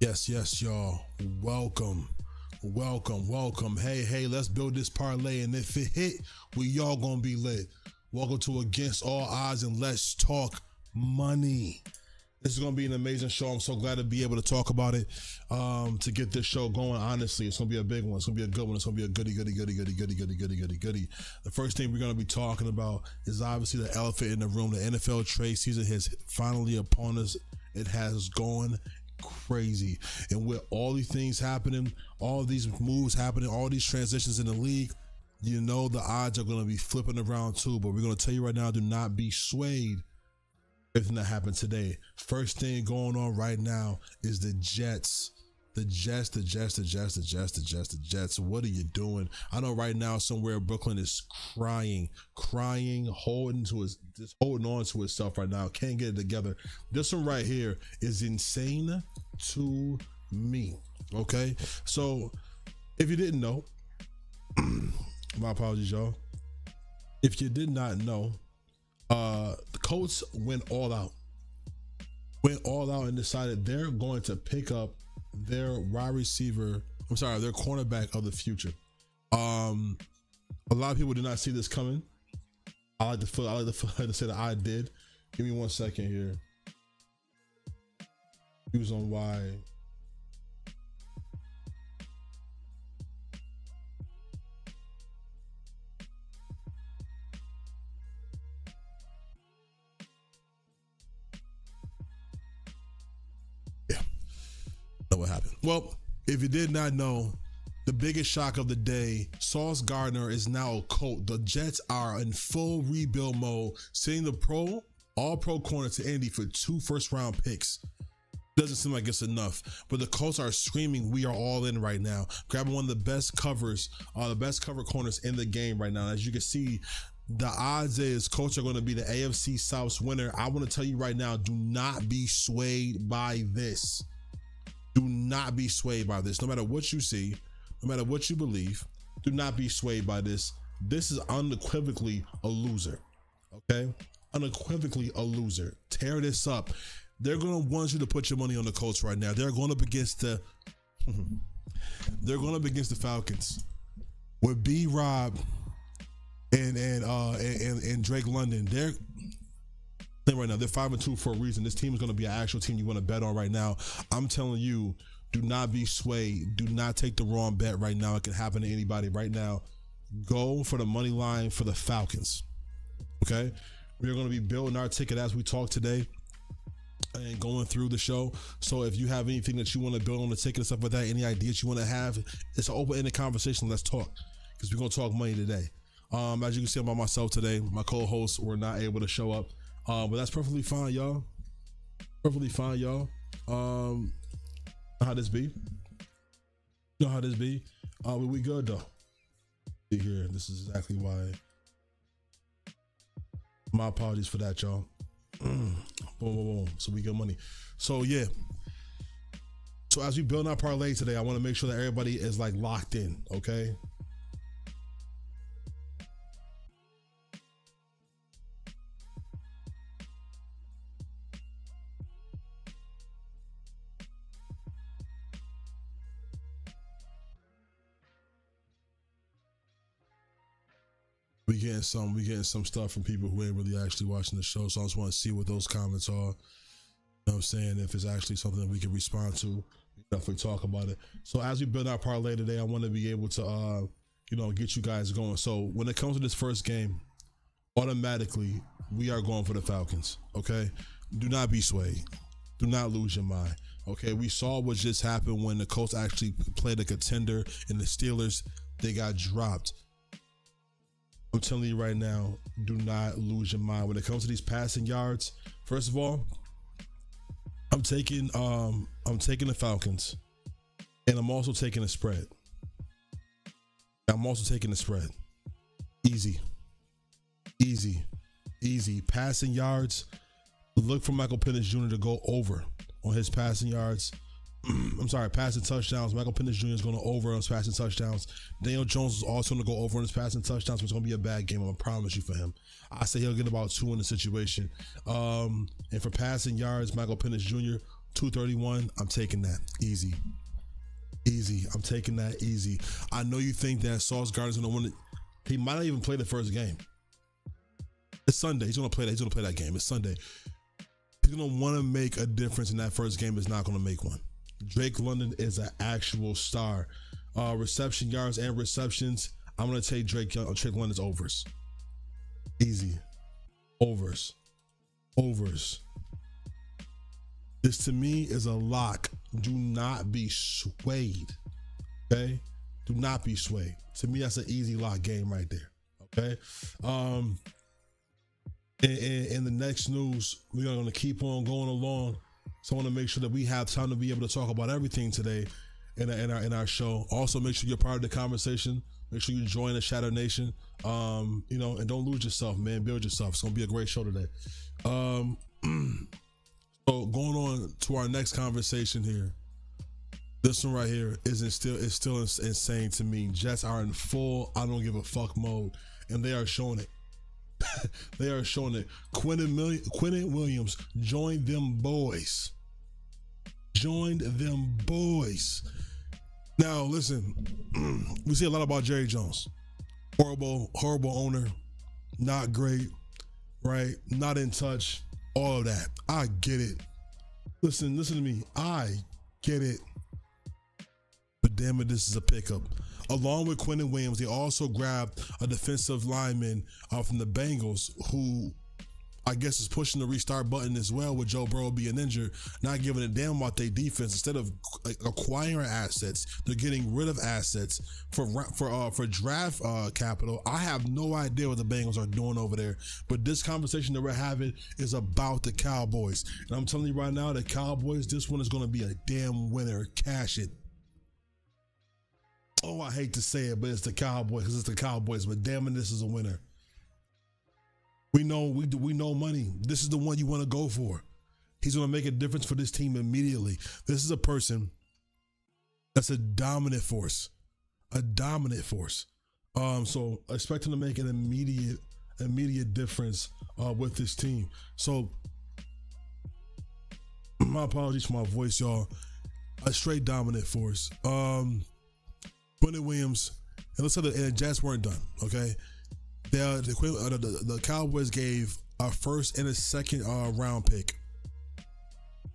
Yes, y'all. Welcome. Hey, let's build this parlay. And if it hit, we all gonna be lit. Welcome to Against All Odds and Let's Talk Money. This is gonna be an amazing show. I'm so glad to be able to talk about it. To get this show going, honestly, it's gonna be a big one. It's gonna be a good one. It's gonna be a goody. The first thing we're gonna be talking about is obviously the elephant in the room. The NFL trade season has finally upon us. It has gone crazy, and with all these things happening, all these moves happening, all these transitions in the league, you know the odds are going to be flipping around too. But we're going to tell you right now, do not be swayed. Everything that happened today. First thing going on right now is the Jets. The Jets. What are you doing? I know right now somewhere Brooklyn is crying, holding on to itself right now. Can't get it together. This one right here is insane to me. Okay, so if you didn't know, my apologies, y'all. If you did not know, the Colts went all out and decided they're going to pick up their their cornerback of the future. A lot of people did not see this coming. I like to say that I did. Give me 1 second here. Views on why. What happened? Well, if you did not know, the biggest shock of the day, Sauce Gardner is now a Colt. The Jets are in full rebuild mode, sending the all-pro corner to Indy for 2 first-round picks. Doesn't seem like it's enough, but the Colts are screaming, we are all in right now, grabbing one of the best cover corners in the game right now. As you can see, the odds is Colts are going to be the AFC South's winner. I want to tell you right now, do not be swayed by this. Do not be swayed by this. No matter what you see, no matter what you believe, do not be swayed by this. This is unequivocally a loser. Okay? Unequivocally a loser. Tear this up. They're going to want you to put your money on the Colts right now. They're going up against the Falcons with B-Rob and Drake London. They're right now, they're 5-2 for a reason. This team is going to be an actual team you want to bet on right now. I'm telling you, do not be swayed. Do not take the wrong bet right now. It can happen to anybody right now. Go for the money line for the Falcons. Okay? We're going to be building our ticket as we talk today and going through the show. So if you have anything that you want to build on the ticket and stuff like that, any ideas you want to have, it's an open-ended conversation. Let's talk, because we're going to talk money today. As you can see, I'm by myself today. My co-hosts were not able to show up. But that's perfectly fine, y'all. How this be? You know how this be? We good though. See here, this is exactly why. My apologies for that, y'all. Boom. So we get money. So yeah. So as we build our parlay today, I want to make sure that everybody is like locked in, okay? We getting some stuff from people who ain't really actually watching the show. So I just want to see what those comments are. You know what I'm saying? If it's actually something that we can respond to, we definitely talk about it. So as we build our parlay today, I want to be able to, get you guys going. So when it comes to this first game, automatically we are going for the Falcons. Okay, do not be swayed. Do not lose your mind. Okay, we saw what just happened when the Colts actually played a contender and the Steelers. They got dropped. I'm telling you right now, do not lose your mind when it comes to these passing yards. First of all, I'm taking the Falcons, and I'm also taking the spread. Easy passing yards. Look for Michael Penix Jr. to go over on his passing yards. Passing touchdowns. Michael Penix Jr. is going to over on his passing touchdowns. Daniel Jones is also going to go over on his passing touchdowns, but it's going to be a bad game. I'm going to promise you for him. I say he'll get about 2 in the situation. And for passing yards, Michael Penix Jr., 231. I'm taking that easy. Easy. I'm taking that easy. I know you think that Sauce Gardner's gonna win it. He might not even play the first game. It's Sunday. He's gonna play that. He's gonna play that game. It's Sunday. He's gonna want to make a difference in that first game. Is not gonna make one. Drake London is an actual star. Reception yards and receptions. I'm gonna take Drake London's overs. Easy. Overs. This to me is a lock. Do not be swayed. Okay? Do not be swayed. To me, that's an easy lock game right there. Okay? In the next news, we're gonna keep on going along. So I want to make sure that we have time to be able to talk about everything today in our show. Also, make sure you're part of the conversation. Make sure you join the Shadow Nation. And don't lose yourself, man. Build yourself. It's gonna be a great show today. So going on to our next conversation here. This one right here is still insane to me. Jets are in full I don't give a fuck mode, and they are showing it. They are showing it. Quentin Williams joined them boys. Now listen, we see a lot about Jerry Jones. Horrible owner, not great, right? Not in touch, all of that. I get it. Listen to me. I get it. But damn it, this is a pickup. Along with Quentin Williams, they also grabbed a defensive lineman from the Bengals who I guess is pushing the restart button as well with Joe Burrow being injured, not giving a damn about their defense. Instead of acquiring assets, they're getting rid of assets for draft capital. I have no idea what the Bengals are doing over there, but this conversation that we're having is about the Cowboys. And I'm telling you right now, the Cowboys, this one is going to be a damn winner. Cash it. Oh, I hate to say it, but it's the Cowboys because it's the Cowboys, but damn it, this is a winner. We know money. This is the one you want to go for. He's going to make a difference for this team immediately. This is a person that's a dominant force. So expect him to make an immediate difference with this team. So my apologies for my voice, y'all. A straight dominant force. Quentin Williams, and let's say the Jets weren't done, okay? The Cowboys gave a first and a second round pick.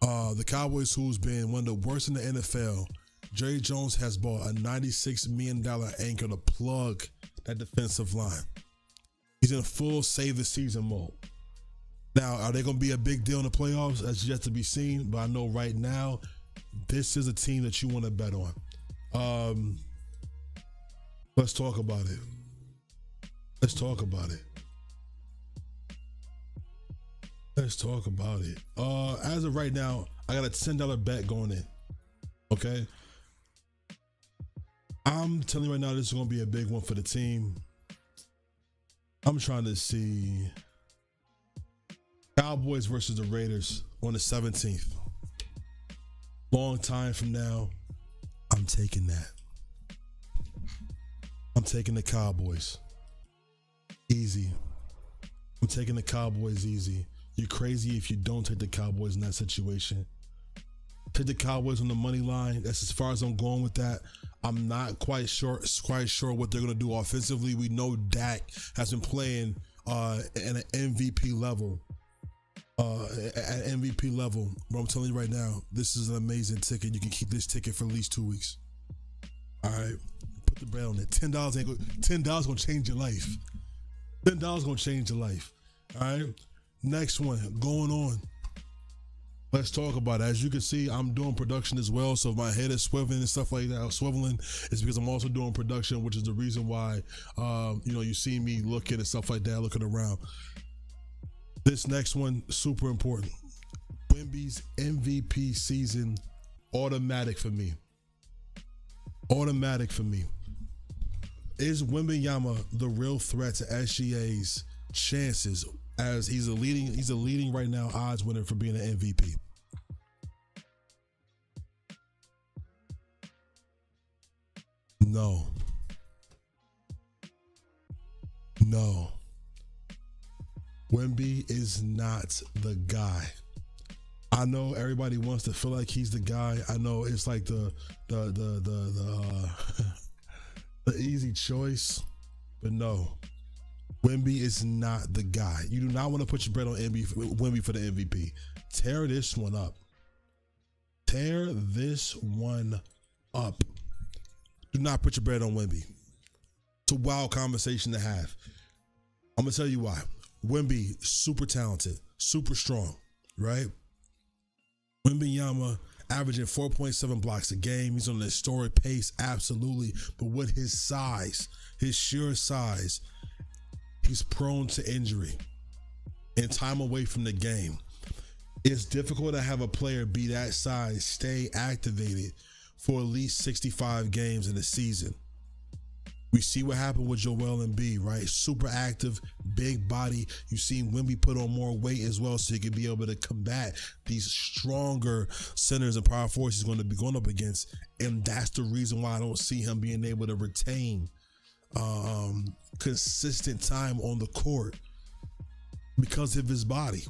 The Cowboys, who's been one of the worst in the NFL, Jerry Jones has bought a $96 million anchor to plug that defensive line. He's in full save the season mode. Now, are they going to be a big deal in the playoffs? That's yet to be seen, but I know right now, this is a team that you want to bet on. Let's talk about it. As of right now, I got a $10 bet going in. Okay. I'm telling you right now, this is going to be a big one for the team. I'm trying to see Cowboys versus the Raiders on the 17th. Long time from now. I'm taking that. I'm taking the Cowboys. Easy. I'm taking the Cowboys easy. You're crazy if you don't take the Cowboys in that situation. Take the Cowboys on the money line. That's as far as I'm going with that. I'm not quite sure what they're going to do offensively. We know Dak has been playing at an MVP level. At MVP level. But I'm telling you right now, this is an amazing ticket. You can keep this ticket for at least 2 weeks. All right. Put the bread on it. $10 gonna change your life. $10 gonna change your life. All right. Next one going on. Let's talk about it. As you can see, I'm doing production as well. So if my head is swiveling and stuff like that, swiveling, it's because I'm also doing production, which is the reason why you see me looking and stuff like that, looking around. This next one, super important. Wemby's MVP season, automatic for me. Is Wembanyama the real threat to SGA's chances as he's a leading right now odds winner for being an MVP? No. Wemby is not the guy. I know everybody wants to feel like he's the guy. I know it's like the the easy choice, but no, Wemby is not the guy. You do not want to put your bread on Wemby for the MVP. Tear this one up. Tear this one up. Do not put your bread on Wemby. It's a wild conversation to have. I'm gonna tell you why. Wemby, super talented, super strong, right? Wembanyama averaging 4.7 blocks a game. He's on an historic pace, absolutely. But with his size, his sheer size, he's prone to injury and time away from the game. It's difficult to have a player be that size, stay activated for at least 65 games in a season. We see what happened with Joel Embiid, right? Super active, big body. You've seen Wemby put on more weight as well, so he can be able to combat these stronger centers and power forces he's going to be going up against. And that's the reason why I don't see him being able to retain consistent time on the court, because of his body.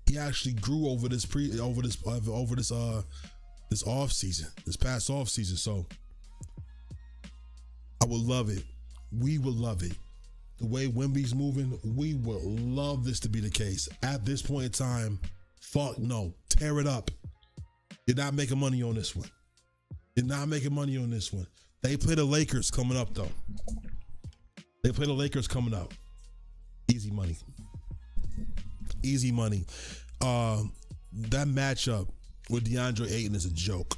He actually grew over this off season, this past off season. So I would love it. We would love it. The way Wemby's moving, we would love this to be the case. At this point in time, fuck no. Tear it up. You're not making money on this one. You're not making money on this one. They play the Lakers coming up, though. They play the Lakers coming up. Easy money. Easy money. That matchup with DeAndre Ayton is a joke.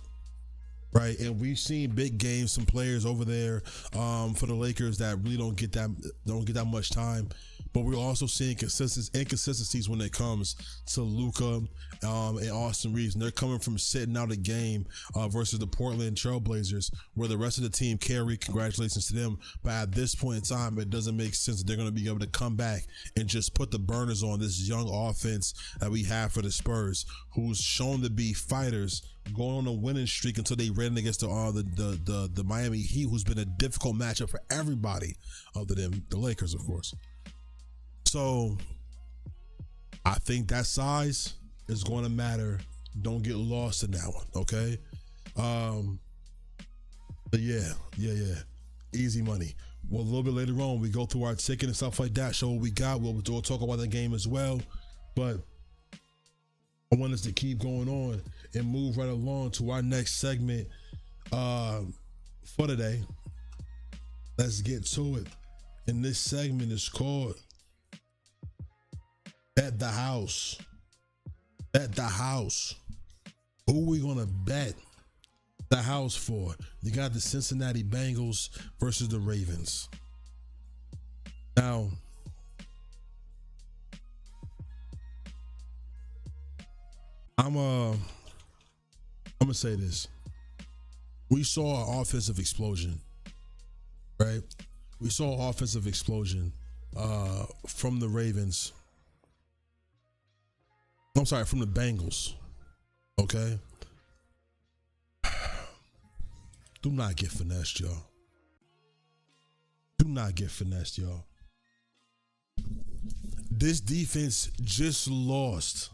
Right, and we've seen big games, some players over there for the Lakers that really don't get that much time. But we're also seeing inconsistencies when it comes to Luka and Austin Reeves. And they're coming from sitting out a game versus the Portland Trailblazers, where the rest of the team carry. Congratulations to them. But at this point in time, it doesn't make sense that they're going to be able to come back and just put the burners on this young offense that we have for the Spurs, who's shown to be fighters, going on a winning streak until they ran against the Miami Heat, who's been a difficult matchup for everybody other than the Lakers, of course. So I think that size is going to matter. Don't get lost in that one, okay? But yeah. Easy money. Well, a little bit later on, we go through our ticket and stuff like that, show what we got. We'll talk about the game as well. But I want us to keep going on and move right along to our next segment for today. Let's get to it. And this segment is called Bet the House. Bet the House. Who we gonna bet the house for? You got the Cincinnati Bengals versus the Ravens. Now, I'm gonna say this. We saw an offensive explosion, right? We saw an offensive explosion from the Ravens. I'm sorry, from the Bengals. Okay? Do not get finessed, y'all. Do not get finessed, y'all. This defense just lost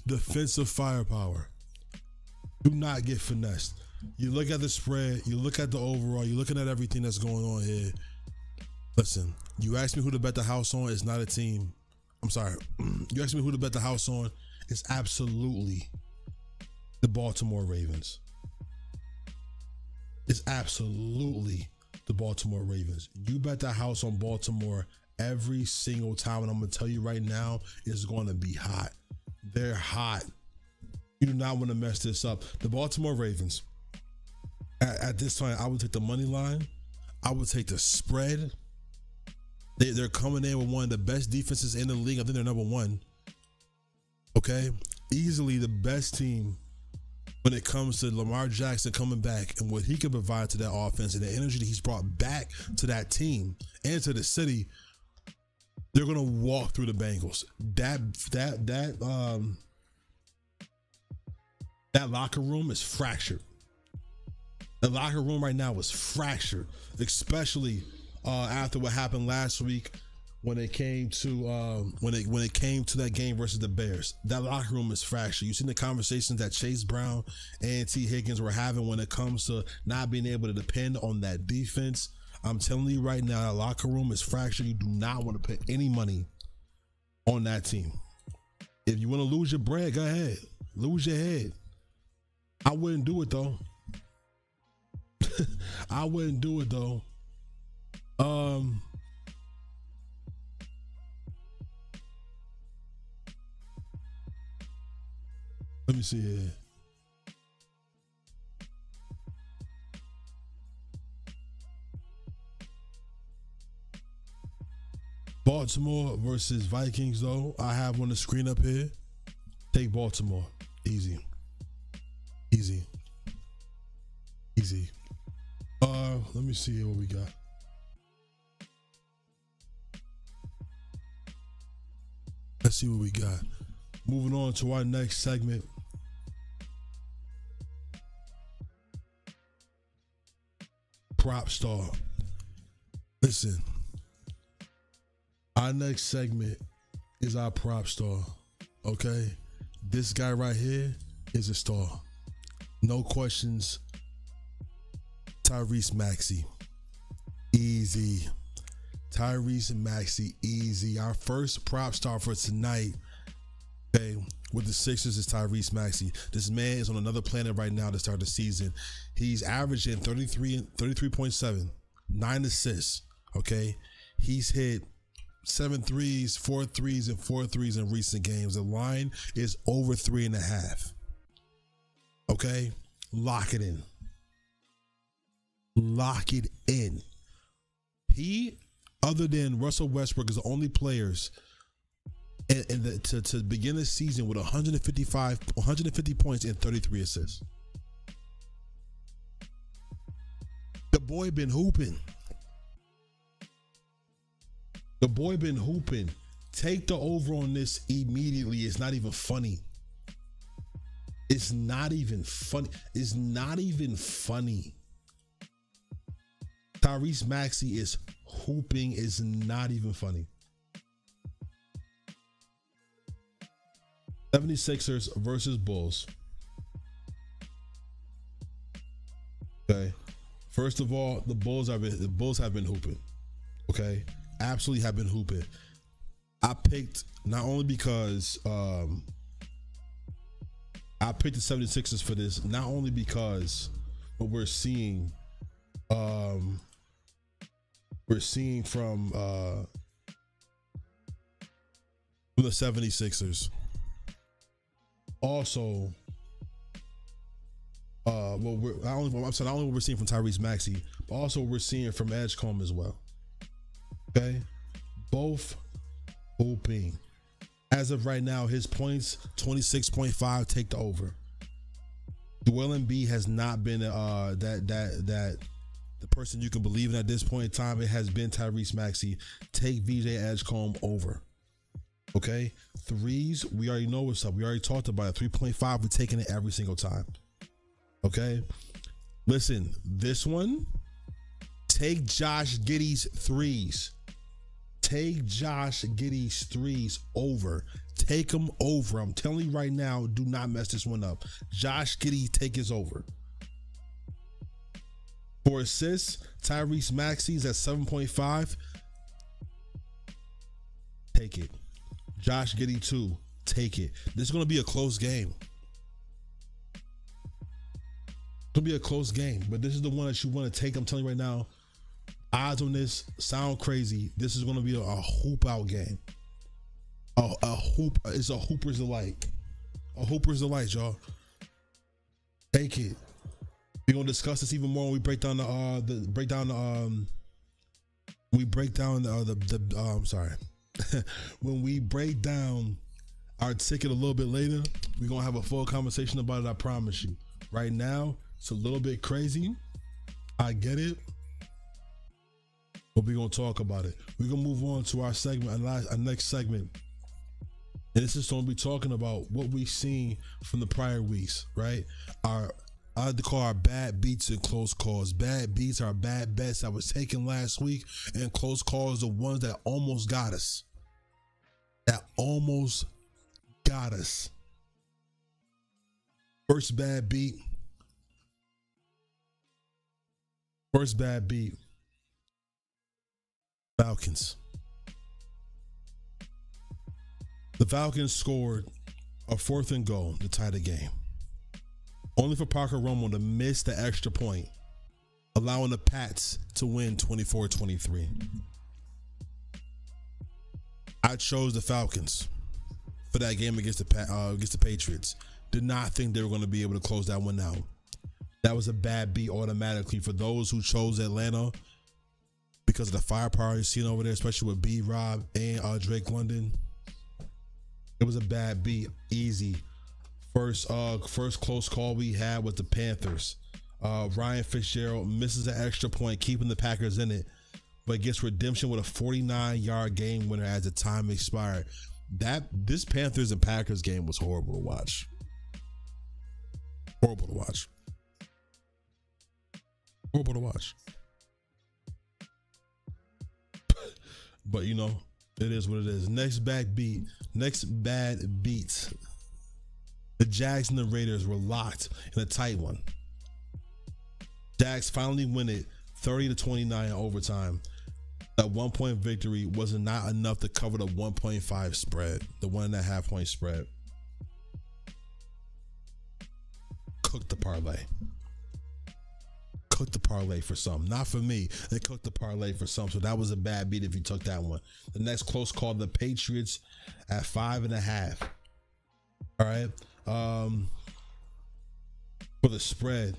defensive firepower. Do not get finessed. You look at the spread, you look at the overall, you're looking at everything that's going on here. Listen, you ask me who to bet the house on, it's not a team. I'm sorry. You ask me who to bet the house on, it's absolutely the Baltimore Ravens. It's absolutely the Baltimore Ravens. You bet the house on Baltimore every single time, and I'm going to tell you right now, it's going to be hot. They're hot. You do not want to mess this up. The Baltimore Ravens, at this time, I would take the money line. I would take the spread. They're coming in with one of the best defenses in the league. I think they're number one. Okay? Easily the best team when it comes to Lamar Jackson coming back and what he can provide to that offense and the energy that he's brought back to that team and to the city. They're going to walk through the Bengals. That locker room is fractured. The locker room right now is fractured, especially after what happened last week when it came to when it came to that game versus the Bears. That locker room is fractured. You seen the conversations that Chase Brown and T. Higgins were having when it comes to not being able to depend on that defense. I'm telling you right now, that locker room is fractured. You do not want to put any money on that team. If you want to lose your bread, go ahead. Lose your head. I wouldn't do it though. I wouldn't do it though. Let me see here. Baltimore versus Vikings though. I have on the screen up here. Take Baltimore. Easy. Easy. Easy. Let me see what we got. Let's see what we got. Moving on to our next segment. Prop star. Listen. Our next segment is our prop star. Okay? This guy right here is a star. No questions. Tyrese Maxey. Easy. Tyrese Maxey, easy. Our first prop star for tonight, okay, with the Sixers is Tyrese Maxey. This man is on another planet right now to start the season. He's averaging 33.7, 9 assists, okay? He's hit 7 threes, 4 threes, and 4 threes in recent games. The line is over 3.5. Okay? Lock it in. Lock it in. He, other than Russell Westbrook, is the only players to begin the season with 150 points and 33 assists. The boy been hooping. The boy been hooping. Take the over on this immediately. It's not even funny. It's not even funny. It's not even funny. Tyrese Maxey is hooping. Is not even funny. 76ers versus Bulls. Okay. First of all, the Bulls have been hooping. Okay. Absolutely have been hooping. I picked not only because I picked the 76ers for this, not only because what we're seeing from the 76ers. Also, not only what we're seeing from Tyrese Maxey, but also what we're seeing from Edgecombe as well. Okay, both hooping. As of right now, his points 26.5. Take the over. Joel Embiid has not been that the person you can believe in at this point in time. It has been Tyrese Maxey. Take VJ Edgecombe over. Okay, threes, we already know what's up. We already talked about it. 3.5, we're taking it every single time. Okay, listen, this one, take Josh Giddey's threes. Take Josh Giddey's threes over. Take them over. I'm telling you right now, do not mess this one up. Josh Giddey, take his over. For assists, Tyrese Maxey's at 7.5. Take it. Josh Giddey 2. Take it. This is going to be a close game. It's going to be a close game, but this is the one that you want to take. I'm telling you right now, odds on this sound crazy. This is going to be a hoop out game. A hoop. It's a hooper's delight. A hooper's delight, y'all. Take it. We're going to discuss this even more when we break down when we break down our ticket a little bit later, we're going to have a full conversation about it, I promise you. Right now, it's a little bit crazy. I get it. But we're going to talk about it. We're going to move on to our segment, our next segment. And this is going to be talking about what we've seen from the prior weeks, right? Our I like to call our bad beats and close calls. Bad beats are bad bets that was taken last week, and close calls are the ones that almost got us. That almost got us. First bad beat. Falcons. The Falcons scored a 4th and goal to tie the game, only for Parker Romo to miss the extra point, allowing the Pats to win 24-23. I chose the Falcons for that game against the Patriots. Did not think they were going to be able to close that one out. That was a bad beat automatically for those who chose Atlanta because of the firepower you've seen over there, especially with B-Rob and Drake London. It was a bad beat, easy. First close call we had was the Panthers. Ryan Fitzgerald misses an extra point, keeping the Packers in it, but gets redemption with a 49-yard game winner as the time expired. This Panthers and Packers game was horrible to watch. Horrible to watch. Horrible to watch. But you know, it is what it is. Next bad beats. The Jags and the Raiders were locked in a tight one. Jags finally win it 30-29 in overtime. That 1-point victory was not enough to cover the 1.5 spread, the 1.5 point spread. Cooked the parlay. Cooked the parlay for some. Not for me. They cooked the parlay for some. So that was a bad beat if you took that one. The next close call, the Patriots at 5.5. All right. For the spread,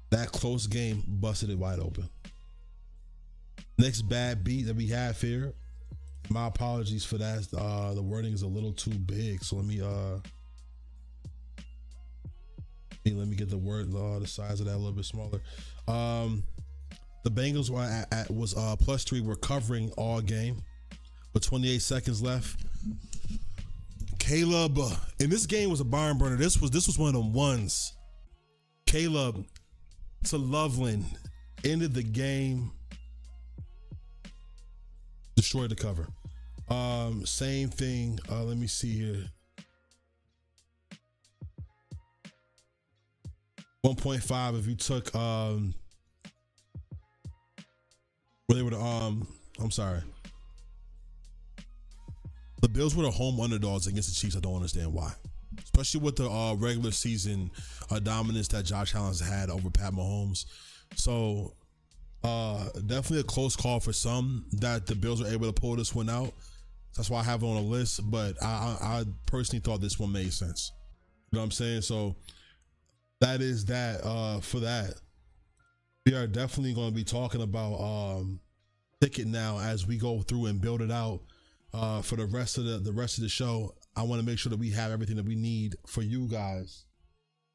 that close game busted it wide open. Next bad beat that we have here. My apologies for that. The wording is a little too big. So let me get the word the size of that a little bit smaller. The Bengals were was +3. We're covering all game with 28 seconds left. Caleb, and this game was a barn burner. This was one of them ones. Caleb to Loveland ended the game, destroyed the cover. Same thing. Let me see here. 1.5 if you took I'm sorry. The Bills were the home underdogs against the Chiefs. I don't understand why. Especially with the regular season dominance that Josh Allen's had over Pat Mahomes. So definitely a close call for some that the Bills were able to pull this one out. That's why I have it on a list. But I personally thought this one made sense. You know what I'm saying? So that is that for that. We are definitely going to be talking about ticket now as we go through and build it out for the rest of the show. I want to make sure that we have everything that we need for you guys,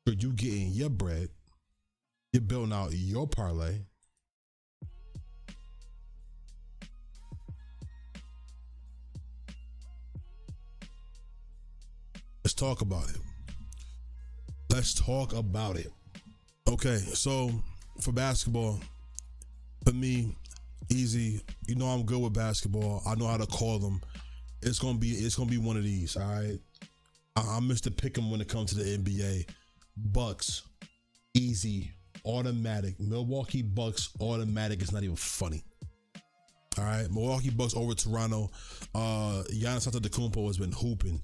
for you getting your bread, you're building out your parlay. Let's talk about it. Okay, so for basketball, for me, easy. You know I'm good with basketball. I know how to call them. It's gonna be one of these. All right. I'm Mr. Pick'em when it comes to the NBA. Bucks, easy, automatic. Milwaukee Bucks, automatic. It's not even funny. All right, Milwaukee Bucks over Toronto. Giannis Antetokounmpo has been hooping,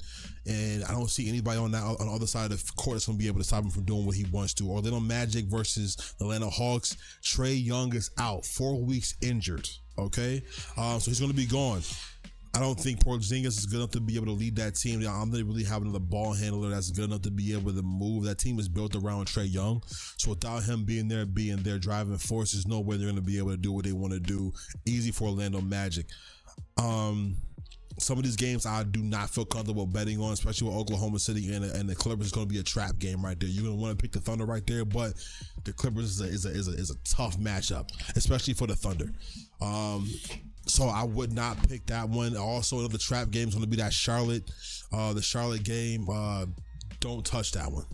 and I don't see anybody on the other side of the court that's gonna be able to stop him from doing what he wants to. Orlando Magic versus the Atlanta Hawks. Trae Young is out, 4 weeks injured. Okay, so he's gonna be gone. I don't think Porzingis is good enough to be able to lead that team. I'm not really having another ball handler that's good enough to be able to move. That team is built around Trae Young. So without him being there driving force, there's no way they're going to be able to do what they want to do. Easy for Orlando Magic. Some of these games I do not feel comfortable betting on, especially with Oklahoma City and the Clippers. Is going to be a trap game right there. You're going to want to pick the Thunder right there, but the Clippers is a tough matchup, especially for the Thunder. So I would not pick that one. Also, another trap game is going to be that the Charlotte game. Don't touch that one.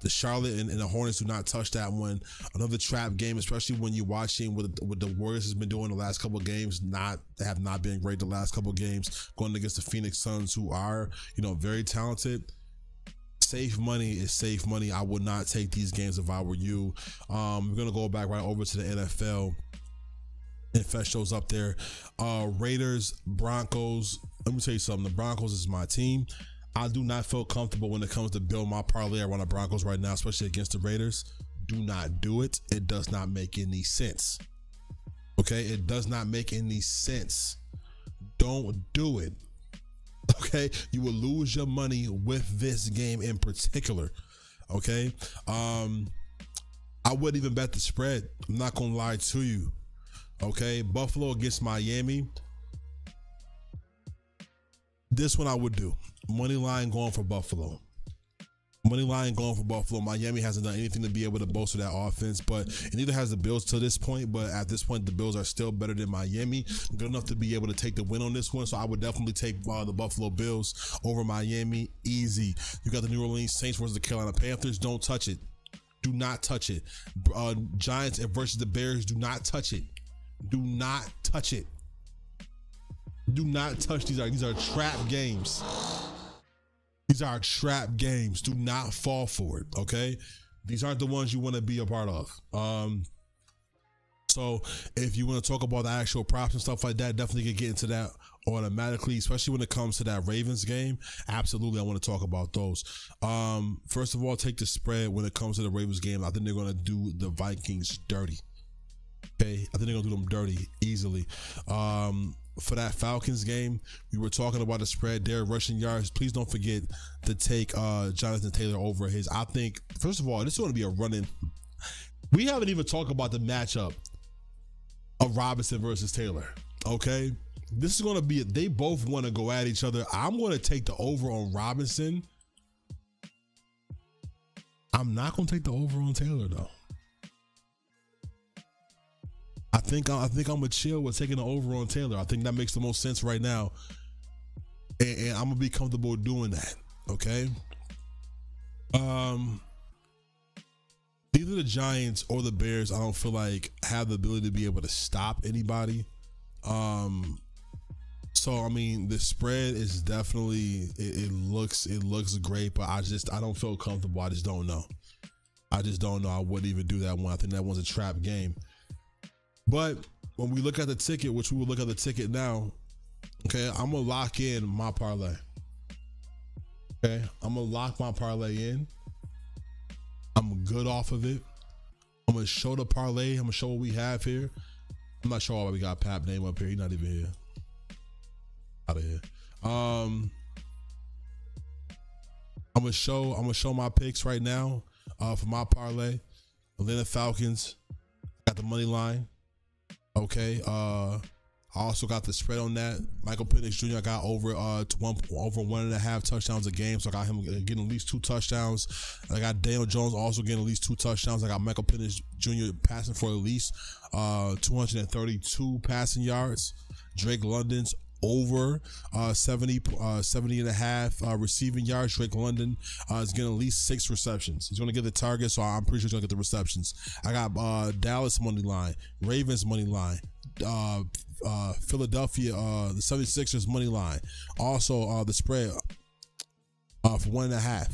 The Charlotte and the Hornets do not touch that one. Another trap game, especially when you're watching what the Warriors has been doing the last couple of games. They have not been great the last couple of games, going against the Phoenix Suns, who are, very talented. Safe money is safe money. I would not take these games if I were you. We're gonna go back right over to the NFL. NFL shows up there. Raiders, Broncos. Let me tell you something. The Broncos is my team. I do not feel comfortable when it comes to build my parlay around the Broncos right now, especially against the Raiders. Do not do it. It does not make any sense. Okay? It does not make any sense. Don't do it. Okay? You will lose your money with this game in particular. Okay? I wouldn't even bet the spread. I'm not going to lie to you. Okay? Buffalo against Miami. This one I would do. Money line going for Buffalo. Money line going for Buffalo. Miami hasn't done anything to be able to bolster that offense, but neither has the Bills to this point. But at this point, the Bills are still better than Miami. Good enough to be able to take the win on this one. So I would definitely take the Buffalo Bills over Miami. Easy. You got the New Orleans Saints versus the Carolina Panthers. Don't touch it. Do not touch it. Giants versus the Bears. Do not touch it. Do not touch it. Do not touch these. These are trap games. These are trap games. Do not fall for it. Okay, these aren't the ones you want to be a part of. So if you want to talk about the actual props and stuff like that, definitely can get into that automatically, especially when it comes to that Ravens game. Absolutely, I want to talk about those. First of all, take the spread when it comes to the Ravens game. I think they're going to do the Vikings dirty. Okay, I think they're going to do them dirty easily. For that Falcons game, we were talking about the spread there, rushing yards. Please don't forget to take Jonathan Taylor over his. I think, first of all, this is going to be a running. We haven't even talked about the matchup of Robinson versus Taylor. Okay, this is going to be. They both want to go at each other. I'm going to take the over on Robinson. I'm not going to take the over on Taylor though. I think I'm gonna chill with taking the over on Taylor. I think that makes the most sense right now, and I'm gonna be comfortable doing that. Okay. Either the Giants or the Bears, I don't feel like have the ability to be able to stop anybody. So I mean, the spread is definitely it looks great, but I don't feel comfortable. I just don't know. I wouldn't even do that one. I think that one's a trap game. But when we look at the ticket, which we will look at the ticket now, okay, I'm going to lock in my parlay. Okay, I'm going to lock my parlay in. I'm good off of it. I'm going to show the parlay. I'm going to show what we have here. I'm not sure why we got Pap name up here. He's not even here. Out of here. I'm going to show my picks right now for my parlay. Atlanta Falcons got the money line. Okay, I also got the spread on that. Michael Penix Jr. I got over 1.5 touchdowns a game, so I got him getting at least 2 touchdowns. I got Daniel Jones also getting at least 2 touchdowns. I got Michael Penix Jr. passing for at least 232 passing yards. Drake London's over 70 and a half receiving yards. Drake London is getting at least 6 receptions. He's going to get the target, so I'm pretty sure he's going to get the receptions. I got Dallas money line, Ravens money line, Philadelphia, the 76ers money line. Also, the spread for 1.5.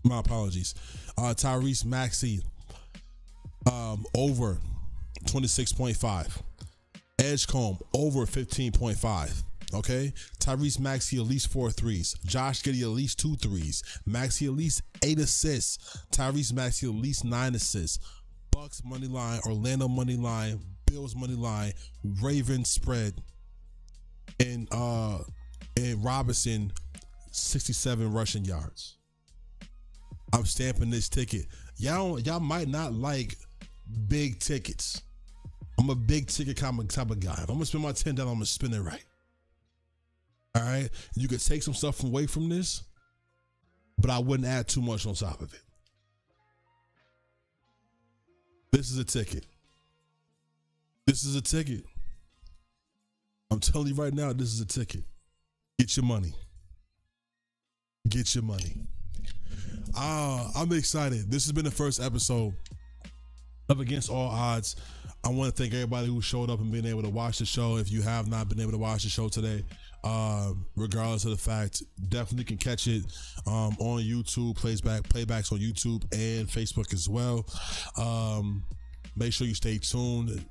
My apologies. Tyrese Maxey over 26.5. Edgecombe over 15.5. Okay, Tyrese Maxey at least 4 threes. Josh Giddey at least 2 threes. Maxey at least 8 assists. Tyrese Maxey at least 9 assists. Bucks money line, Orlando money line, Bills money line, Ravens spread, and Robinson 67 rushing yards. I'm stamping this ticket. Y'all might not like big tickets. I'm a big ticket type of guy. If I'm gonna spend my $10, I'm gonna spend it right. All right, you could take some stuff away from this, but I wouldn't add too much on top of it. This is a ticket. This is a ticket. I'm telling you right now, this is a ticket. Get your money. Get your money. I'm excited. This has been the first episode of Against All Odds. I want to thank everybody who showed up and been able to watch the show. If you have not been able to watch the show today, regardless of the fact, definitely can catch it on YouTube, playbacks on YouTube and Facebook as well. Make sure you stay tuned.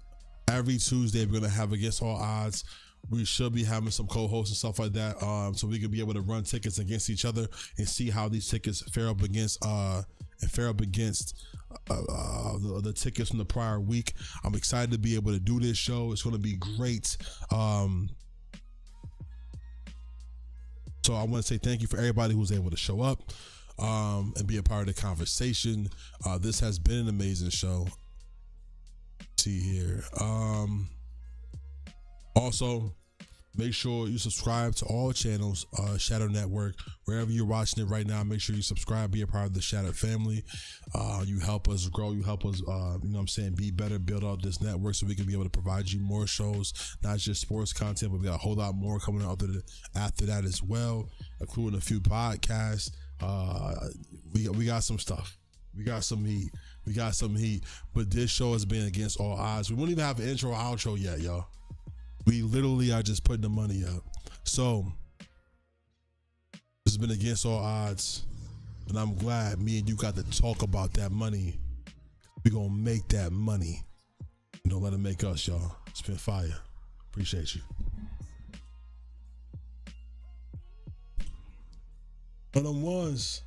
Every Tuesday, we're going to have Against All Odds. We should be having some co-hosts and stuff like that, so we can be able to run tickets against each other and see how these tickets fare up against the tickets from the prior week. I'm excited to be able to do this show. It's going to be great. So I want to say thank you for everybody who was able to show up and be a part of the conversation. This has been an amazing show. See here. Also, make sure you subscribe to all channels, Shadow Network, wherever you're watching it right now. Make sure you subscribe, be a part of the Shadow family. You help us grow. You help us, be better, build out this network so we can be able to provide you more shows, not just sports content, but we got a whole lot more coming out after that as well, including a few podcasts. We got some stuff. We got some heat. But this show has been Against All Odds. We won't even have an intro or outro yet, y'all. We literally are just putting the money up. So this has been Against All Odds, and I'm glad me and you got to talk about that money. We're gonna make that money. Don't let it make us, y'all. It's been fire. Appreciate you. On them ones.